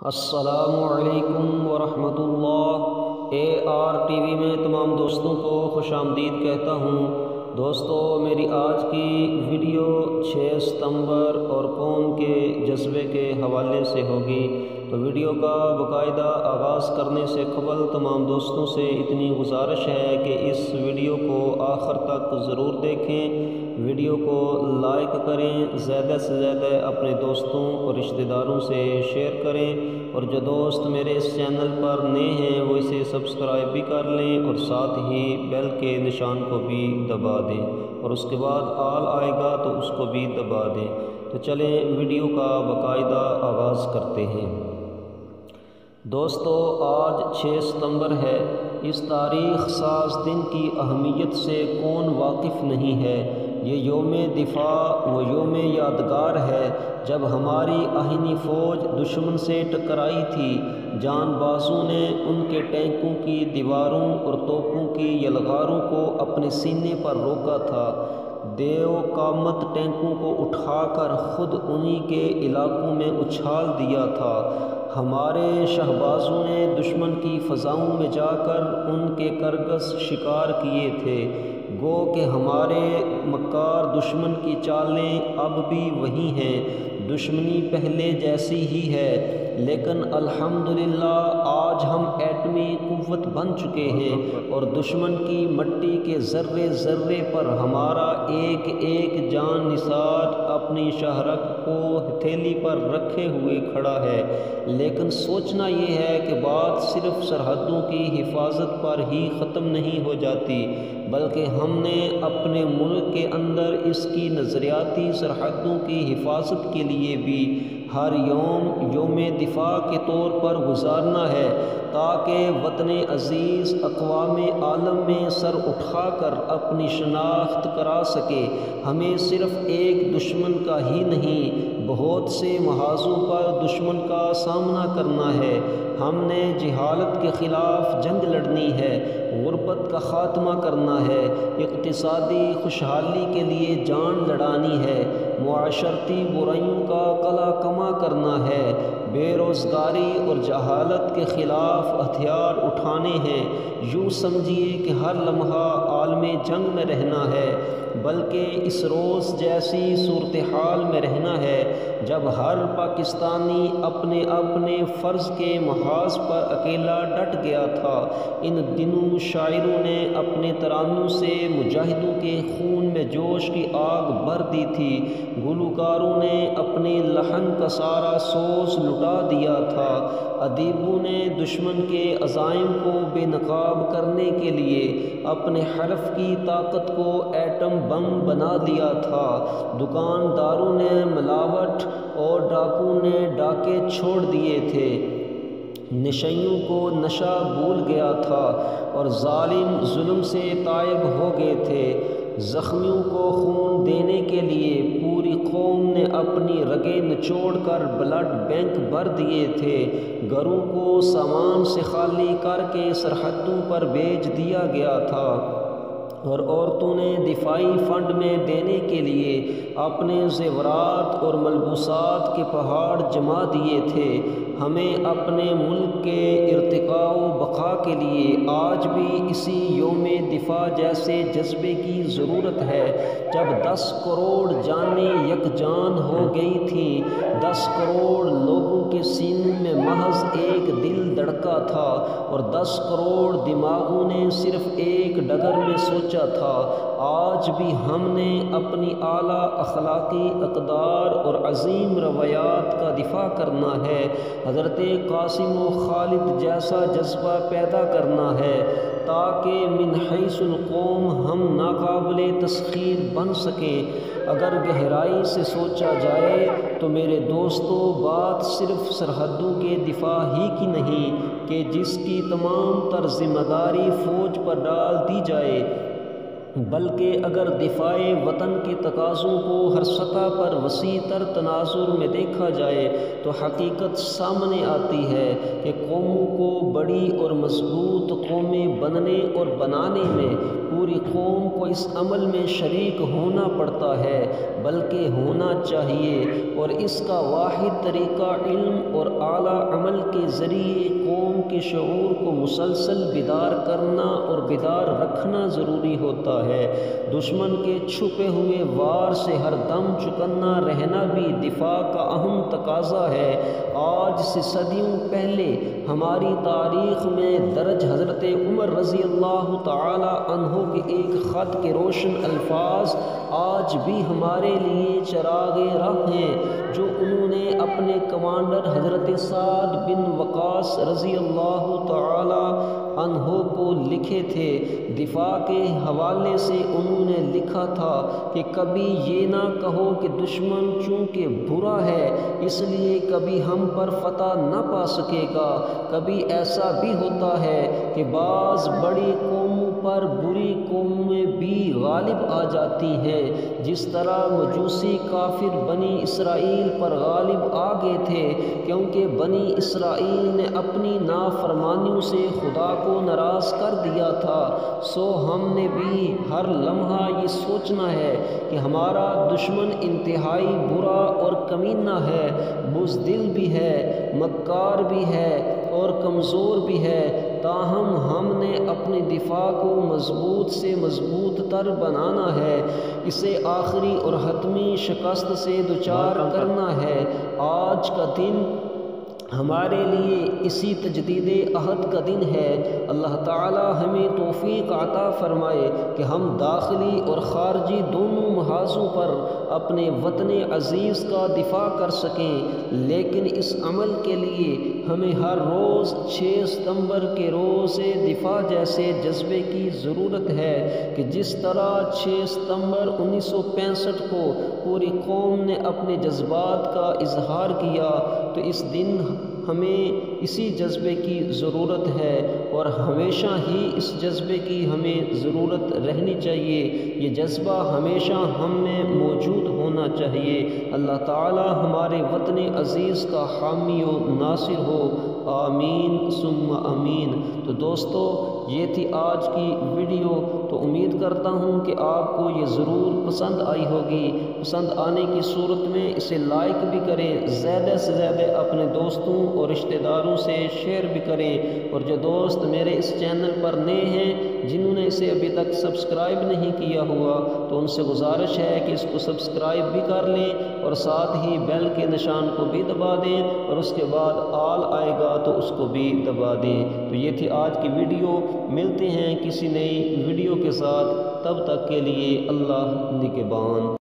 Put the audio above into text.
السلام علیکم ورحمۃ اللہ۔ AR TV میں تمام دوستوں کو خوش آمدید کہتا ہوں۔ دوستو، میری آج کی ویڈیو 6 ستمبر اور قوم کے جذبے کے حوالے سے ہوگی، تو ویڈیو کا باقاعدہ آغاز کرنے سے قبل تمام دوستوں سے اتنی گزارش ہے کہ اس ویڈیو کو آخر تک ضرور دیکھیں، ویڈیو کو لائک کریں، زیادہ سے زیادہ اپنے دوستوں اور رشتہ داروں سے شیئر کریں، اور جو دوست میرے اس چینل پر نئے ہیں وہ اسے سبسکرائب بھی کر لیں اور ساتھ ہی بیل کے نشان کو بھی دبا دیں، اور اس کے بعد آل آئے گا تو اس کو بھی دبا دیں۔ تو چلیں ویڈیو کا باقاعدہ آغاز کرتے ہیں۔ دوستو، آج 6 ستمبر ہے۔ اس تاریخ ساز دن کی اہمیت سے کون واقف نہیں ہے؟ یہ یوم دفاع و یوم یادگار ہے جب ہماری آہنی فوج دشمن سے ٹکرائی تھی۔ جان بازوں نے ان کے ٹینکوں کی دیواروں اور توپوں کی یلغاروں کو اپنے سینے پر روکا تھا۔ دیو قامت ٹینکوں کو اٹھا کر خود انہی کے علاقوں میں اچھال دیا تھا۔ ہمارے شہبازوں نے دشمن کی فضاؤں میں جا کر ان کے کرگس شکار کیے تھے۔ گو کہ ہمارے مکار دشمن کی چالیں اب بھی وہی ہیں، دشمنی پہلے جیسی ہی ہے، لیکن الحمدللہ آج ہم ایٹمی قوت بن چکے ہیں اور دشمن کی مٹی کے ذرے ذرے پر ہمارا ایک ایک جان نثار اپنی شہرک کو ہتھیلی پر رکھے ہوئے کھڑا ہے۔ لیکن سوچنا یہ ہے کہ بات صرف سرحدوں کی حفاظت پر ہی ختم نہیں ہو جاتی، بلکہ ہم نے اپنے ملک کے اندر اس کی نظریاتی سرحدوں کی حفاظت کے لیے بھی ہر یوم دفاع کے طور پر گزارنا ہے، تاکہ وطن عزیز اقوام عالم میں سر اٹھا کر اپنی شناخت کرا سکے۔ ہمیں صرف ایک دشمن کا ہی نہیں، بہت سے محاذوں پر دشمن کا سامنا کرنا ہے۔ ہم نے جہالت کے خلاف جنگ لڑنی ہے، غربت کا خاتمہ کرنا ہے، اقتصادی خوشحالی کے لیے جان لڑانی ہے، معاشرتی برائیوں کا قلع کما کرنا ہے، بے روزگاری اور جہالت کے خلاف ہتھیار اٹھانے ہیں۔ یوں سمجھیے کہ ہر لمحہ عالم جنگ میں رہنا ہے، بلکہ اس روز جیسی صورتحال میں رہنا ہے جب ہر پاکستانی اپنے اپنے فرض کے محاذ پر اکیلا ڈٹ گیا تھا۔ ان دنوں شاعروں نے اپنے ترانوں سے مجاہدوں کے خون میں جوش کی آگ بھر دی تھی، گلوکاروں نے اپنے لحن کا سارا سوز لٹا دیا تھا، ادیبوں نے دشمن کے عزائم کو بے نقاب کرنے کے لیے اپنے حرف کی طاقت کو ایٹم بم بنا لیا تھا، دکانداروں نے ملاوٹ اور ڈاکوؤں نے ڈاکے چھوڑ دیے تھے، نشیوں کو نشہ بھول گیا تھا اور ظالم ظلم سے تائب ہو گئے تھے۔ زخمیوں کو خون دینے کے لیے پوری قوم نے اپنی رگیں نچوڑ کر بلڈ بینک بھر دیے تھے، گھروں کو سامان سے خالی کر کے سرحدوں پر بھیج دیا گیا تھا، اور عورتوں نے دفاعی فنڈ میں دینے کے لیے اپنے زیورات اور ملبوسات کے پہاڑ جما دیے تھے۔ ہمیں اپنے ملک کے ارتقاء و بقا کے لیے آج بھی اسی یوم دفاع جیسے جذبے کی ضرورت ہے۔ جب 10 کروڑ جانیں یکجان ہو گئی تھیں، 10 کروڑ لوگوں کے سینوں میں محض ایک دل دھڑکا تھا، اور 10 کروڑ دماغوں نے صرف ایک ڈگر میں سوچا تھا، آج بھی ہم نے اپنی اعلیٰ اخلاقی اقدار اور عظیم روایات کا دفاع کرنا ہے، حضرت قاسم و خالد جیسا جذبہ پیدا کرنا ہے، تاکہ من حیث القوم ہم ناقابل تسخیر بن سکیں۔ اگر گہرائی سے سوچا جائے تو میرے دوستو، بات صرف سرحدوں کے دفاع ہی کی نہیں کہ جس کی تمام تر ذمہ داری فوج پر ڈال دی جائے، بلکہ اگر دفاع وطن کے تقاضوں کو ہر سطح پر وسیع تر تناظر میں دیکھا جائے تو حقیقت سامنے آتی ہے کہ قوموں کو بڑی اور مضبوط قومیں بننے اور بنانے میں پوری قوم کو اس عمل میں شریک ہونا پڑتا ہے، بلکہ ہونا چاہیے، اور اس کا واحد طریقہ علم اور اعلیٰ عمل کے ذریعے قوم کے شعور کو مسلسل بیدار کرنا اور بیدار رکھنا ضروری ہوتا ہے۔ دشمن کے چھپے ہوئے وار سے ہر دم چکنا رہنا بھی دفاع کا اہم تقاضا ہے۔ آج سے صدیوں پہلے ہماری تاریخ میں درج حضرت عمر رضی اللہ تعالی عنہ کے ایک خط کے روشن الفاظ آج بھی ہمارے لیے چراغ راہ ہیں، جو انہوں نے اپنے کمانڈر حضرت سعد بن وقاص رضی اللہ تعالی عنہ کو لکھے تھے۔ دفاع کے حوالے سے انہوں نے لکھا تھا کہ کبھی یہ نہ کہو کہ دشمن چونکہ برا ہے اس لیے کبھی ہم پر فتح نہ پا سکے گا۔ کبھی ایسا بھی ہوتا ہے کہ بعض بڑی قوموں پر بری قومیں بھی غالب آ جاتی ہیں، جس طرح مجوسی کافر بنی اسرائیل پر غالب آ گئے تھے، کیونکہ بنی اسرائیل نے اپنی نافرمانیوں سے خدا کو ناراض کر دیا تھا۔ سو ہم نے بھی ہر لمحہ یہ سوچنا ہے کہ ہمارا دشمن انتہائی برا اور کمینہ ہے، بزدل بھی ہے، مکار بھی ہے اور کمزور بھی ہے، تاہم ہم نے اپنے دفاع کو مضبوط سے مضبوط تر بنانا ہے، اسے آخری اور حتمی شکست سے دوچار کرنا ہے۔ آج کا دن ہمارے لیے اسی تجدید عہد کا دن ہے۔ اللہ تعالی ہمیں توفیق عطا فرمائے کہ ہم داخلی اور خارجی دونوں محاذوں پر اپنے وطن عزیز کا دفاع کر سکیں، لیکن اس عمل کے لیے ہمیں ہر روز 6 ستمبر کے روز دفاع جیسے جذبے کی ضرورت ہے کہ جس طرح 6 ستمبر 1965 کو پوری قوم نے اپنے جذبات کا اظہار کیا، تو اس دن ہمیں اسی جذبے کی ضرورت ہے اور ہمیشہ ہی اس جذبے کی ہمیں ضرورت رہنی چاہیے۔ یہ جذبہ ہمیشہ ہم میں موجود ہونا چاہیے۔ اللہ تعالی ہمارے وطن عزیز کا حامی و ناصر ہو، آمین ثم آمین۔ تو دوستو یہ تھی آج کی ویڈیو، تو امید کرتا ہوں کہ آپ کو یہ ضرور پسند آئی ہوگی۔ پسند آنے کی صورت میں اسے لائک بھی کریں، زیادہ سے زیادہ اپنے دوستوں اور رشتہ داروں سے شیئر بھی کریں، اور جو دوست میرے اس چینل پر نئے ہیں جنہوں نے اسے ابھی تک سبسکرائب نہیں کیا ہوا تو ان سے گزارش ہے کہ اس کو سبسکرائب بھی کر لیں اور ساتھ ہی بیل کے نشان کو بھی دبا دیں، اور اس کے بعد آل آئے گا تو اس کو بھی دبا دیں۔ تو یہ تھی آج کی ویڈیو، ملتے ہیں کسی نئی ویڈیو کے ساتھ، تب تک کے لیے اللہ نگہبان۔